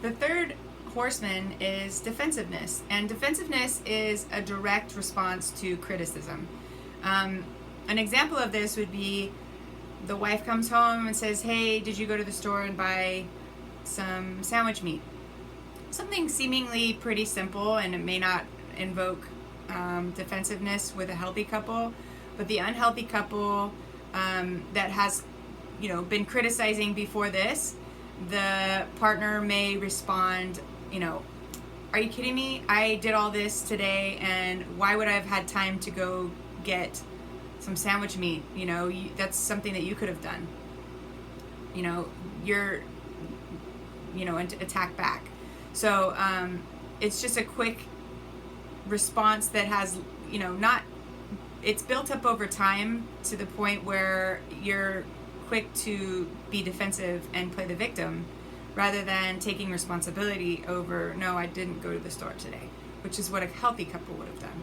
The third horseman is defensiveness, and defensiveness is a direct response to criticism. An example of this would be the wife comes home and says, "Hey, did you go to the store and buy some sandwich meat?" Something seemingly pretty simple, and it may not invoke defensiveness with a healthy couple, but the unhealthy couple that has, been criticizing before this, the partner may respond, "Are you kidding me? I did all this today, and why would I have had time to go get some sandwich meat? That's something that you could have done." And attack back. So it's just a quick response that has, it's built up over time to the point where you're quick to be defensive and play the victim rather than taking responsibility over, "No, I didn't go to the store today," which is what a healthy couple would have done.